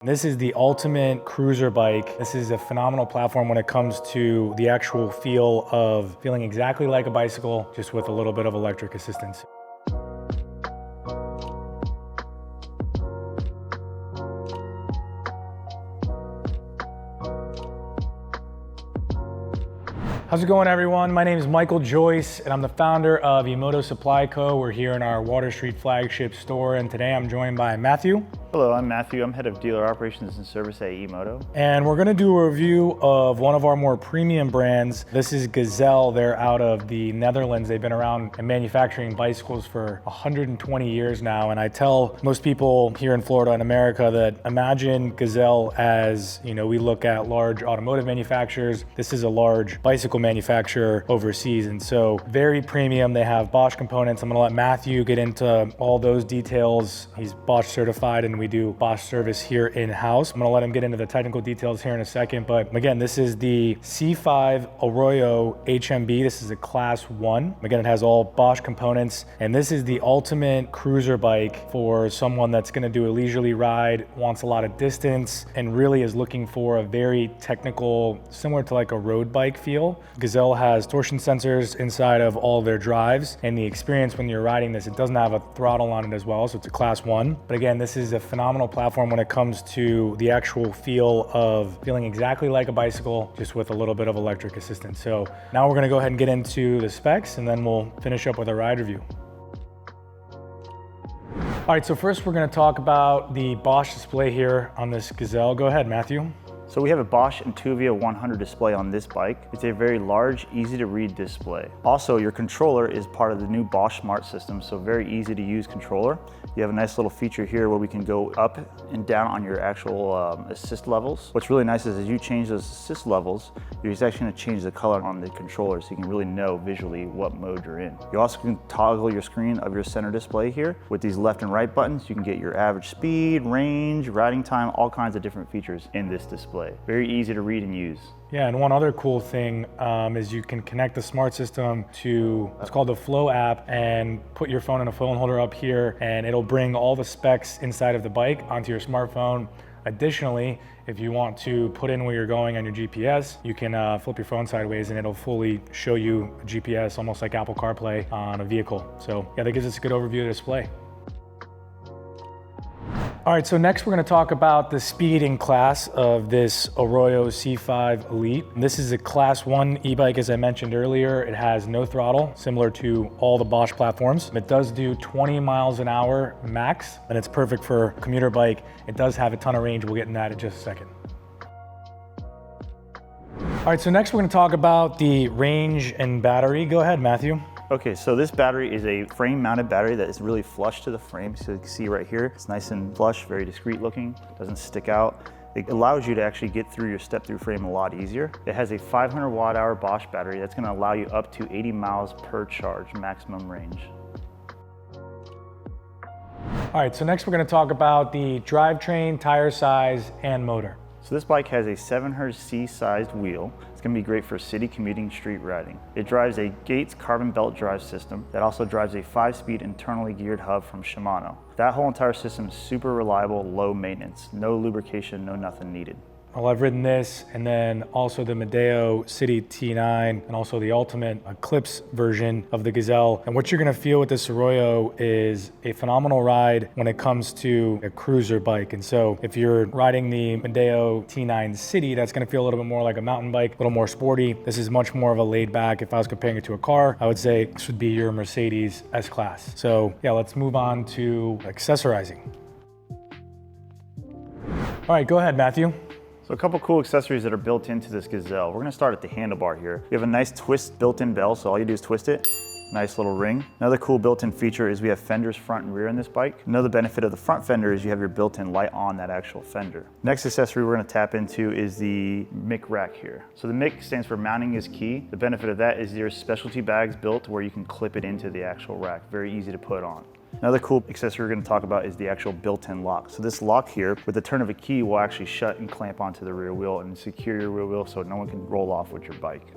This is the ultimate cruiser bike. This is a phenomenal platform when it comes to the actual feel of feeling exactly like a bicycle, just with a little bit of electric assistance. How's it going, everyone? My name is Michael Joyce, and I'm the founder of EMOTO Supply Co. We're here in our Water Street flagship store, and today I'm joined by Matthew. Hello, I'm Matthew. I'm head of dealer operations and service at EMOTO. And we're gonna do a review of one of our more premium brands. This is Gazelle. They're out of the Netherlands. They've been around and manufacturing bicycles for 120 years now. And I tell most people here in Florida and America that imagine Gazelle as, we look at large automotive manufacturers. This is a large bicycle manufacturer overseas. And so very premium. They have Bosch components. I'm gonna let Matthew get into all those details. He's Bosch certified, and we do Bosch service here in-house. I'm gonna let him get into the technical details here in a second, but again, this is the C5 Arroyo HMB. This is a class 1. Again, it has all Bosch components, and this is the ultimate cruiser bike for someone that's gonna do a leisurely ride, wants a lot of distance, and really is looking for a very technical, similar to like a road bike feel. Gazelle has torsion sensors inside of all their drives, and the experience when you're riding this, it doesn't have a throttle on it as well, so it's a class 1. But again, this is a phenomenal platform when it comes to the actual feel of feeling exactly like a bicycle, just with a little bit of electric assistance. So now we're gonna go ahead and get into the specs, and then we'll finish up with a ride review. All right, so first we're gonna talk about the Bosch display here on this Gazelle. Go ahead, Matthew. So we have a Bosch Intuvia 100 display on this bike. It's a very large, easy to read display. Also, your controller is part of the new Bosch Smart system, so very easy to use controller. You have a nice little feature here where we can go up and down on your actual assist levels. What's really nice is as you change those assist levels, you're actually gonna change the color on the controller so you can really know visually what mode you're in. You also can toggle your screen of your center display here. With these left and right buttons, you can get your average speed, range, riding time, all kinds of different features in this display. Very easy to read and use. Yeah, and one other cool thing is you can connect the smart system to what's called the Flow app and put your phone in a phone holder up here, and it'll bring all the specs inside of the bike onto your smartphone. Additionally, if you want to put in where you're going on your GPS, you can flip your phone sideways and it'll fully show you GPS, almost like Apple CarPlay on a vehicle. So yeah, that gives us a good overview of the display. All right, so next we're gonna talk about the speeding class of this Arroyo C5 Elite. This is a class 1 e-bike, as I mentioned earlier. It has no throttle, similar to all the Bosch platforms. It does do 20 miles an hour max, and it's perfect for a commuter bike. It does have a ton of range. We'll get into that in just a second. All right, so next we're gonna talk about the range and battery. Go ahead, Matthew. Okay, so this battery is a frame mounted battery that is really flush to the frame. So you can see right here, it's nice and flush, very discreet looking, doesn't stick out. It allows you to actually get through your step through frame a lot easier. It has a 500 watt hour Bosch battery that's gonna allow you up to 80 miles per charge, maximum range. All right, so next we're gonna talk about the drivetrain, tire size, and motor. So this bike has a 700C sized wheel. It's gonna be great for city commuting, street riding. It drives a Gates carbon belt drive system that also drives a 5-speed internally geared hub from Shimano. That whole entire system is super reliable, low maintenance, no lubrication, no nothing needed. Well, I've ridden this, and then also the Medeo City T9, and also the Ultimate Eclipse version of the Gazelle. And what you're gonna feel with this Arroyo is a phenomenal ride when it comes to a cruiser bike. And so if you're riding the Medeo T9 City, that's gonna feel a little bit more like a mountain bike, a little more sporty. This is much more of a laid back. If I was comparing it to a car, I would say this would be your Mercedes S-Class. So yeah, let's move on to accessorizing. All right, go ahead, Matthew. So a couple cool accessories that are built into this Gazelle. We're gonna start at the handlebar here. We have a nice twist built-in bell, so all you do is twist it. Nice little ring. Another cool built-in feature is we have fenders front and rear in this bike. Another benefit of the front fender is you have your built-in light on that actual fender. Next accessory we're gonna tap into is the mic rack here. So the mic stands for mounting is key. The benefit of that is there's specialty bags built where you can clip it into the actual rack. Very easy to put on. Another cool accessory we're going to talk about is the actual built-in lock. So this lock here, with the turn of a key, will actually shut and clamp onto the rear wheel and secure your rear wheel so no one can roll off with your bike.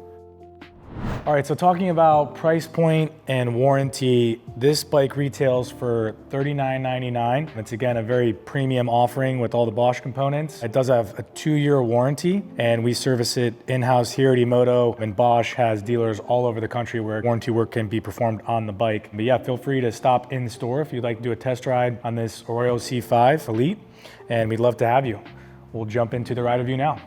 All right, so talking about price point and warranty, this bike retails for $39.99. It's again a very premium offering with all the Bosch components. It does have a 2-year warranty, and we service it in-house here at EMOTO, and Bosch has dealers all over the country where warranty work can be performed on the bike. But yeah, feel free to stop in store if you'd like to do a test ride on this Arroyo C5 Elite, and we'd love to have you. We'll jump into the ride review now.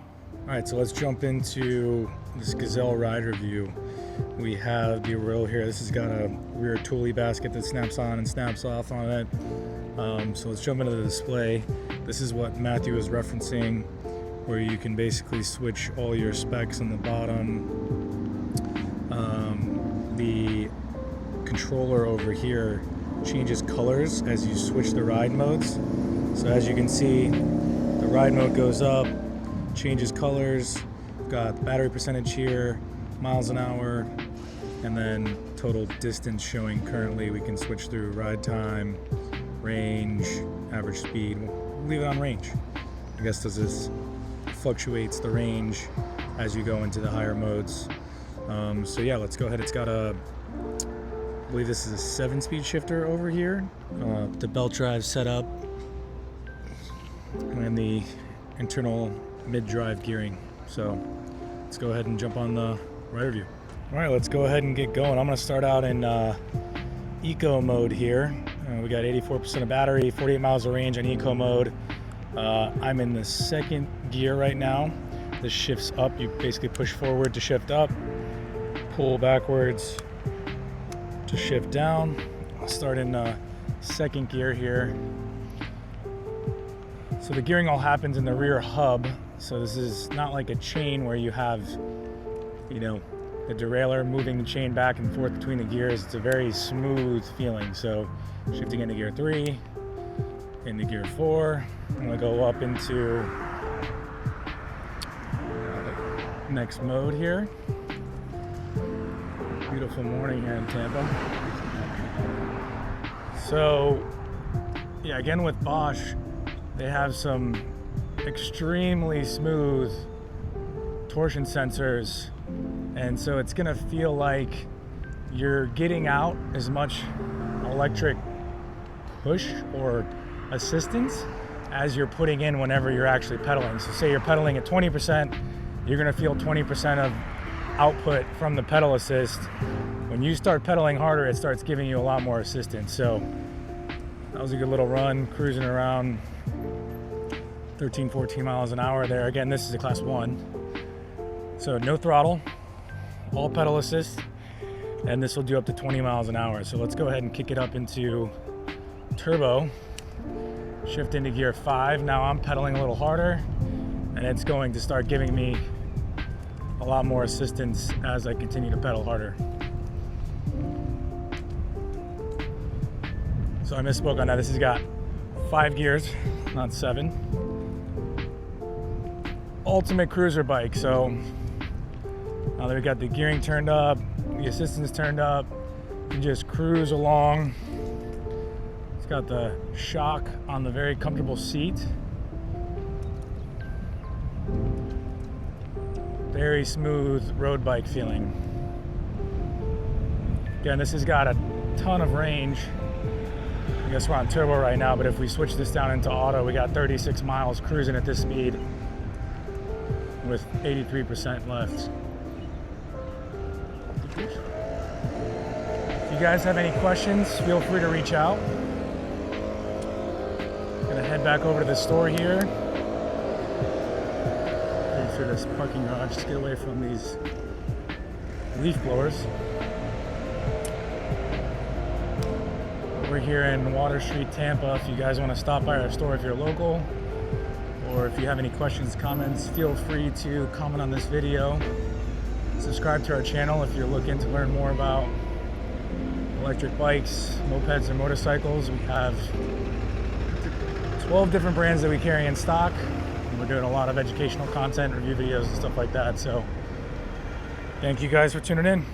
All right, so let's jump into this Gazelle ride review. We have the Arroyo here. This has got a rear toolie basket that snaps on and snaps off on it. So let's jump into the display. This is what Matthew was referencing, where you can basically switch all your specs on the bottom. The controller over here changes colors as you switch the ride modes. So as you can see, the ride mode goes up, changes colors. We've got battery percentage here, miles an hour, and then total distance showing currently. We can switch through ride time, range, average speed. We'll leave it on range. I guess this fluctuates the range as you go into the higher modes. So yeah, let's go ahead. It's got I believe this is a 7-speed shifter over here. The belt drive setup, and the internal mid-drive gearing. So let's go ahead and jump on the ride review. All right, let's go ahead and get going. I'm gonna start out in eco mode here. We got 84% of battery, 48 miles of range on eco mode. I'm in the 2nd gear right now. This shifts up. You basically push forward to shift up, pull backwards to shift down. I'll start in 2nd gear here. So the gearing all happens in the rear hub. So this is not like a chain where you have, you know, the derailleur moving the chain back and forth between the gears. It's a very smooth feeling. So shifting into gear 3, into gear 4. I'm gonna go up into next mode here. Beautiful morning here in Tampa. So yeah, again with Bosch, they have some extremely smooth torsion sensors, and so it's gonna feel like you're getting out as much electric push or assistance as you're putting in whenever you're actually pedaling. So say you're pedaling at 20%, you're gonna feel 20% of output from the pedal assist. When you start pedaling harder, it starts giving you a lot more assistance. So that was a good little run, cruising around 13, 14 miles an hour there. Again, this is a class 1. So no throttle, all pedal assist, and this will do up to 20 miles an hour. So let's go ahead and kick it up into turbo, shift into gear 5. Now I'm pedaling a little harder, and it's going to start giving me a lot more assistance as I continue to pedal harder. So I misspoke on that. This has got 5 gears, not 7. Ultimate cruiser bike. So now that we've got the gearing turned up, the assistance turned up, you can just cruise along. It's got the shock on the very comfortable seat. Very smooth road bike feeling. Again, this has got a ton of range. I guess we're on turbo right now, but if we switch this down into auto, we got 36 miles cruising at this speed with 83% left. If you guys have any questions, feel free to reach out. Gonna head back over to the store here. Head through this parking garage, just get away from these leaf blowers. We're here in Water Street Tampa. If you guys want to stop by our store if you're local, or if you have any questions, comments, feel free to comment on this video. Subscribe to our channel if you're looking to learn more about electric bikes, mopeds, and motorcycles. We have 12 different brands that we carry in stock. And we're doing a lot of educational content, review videos, and stuff like that. So thank you guys for tuning in.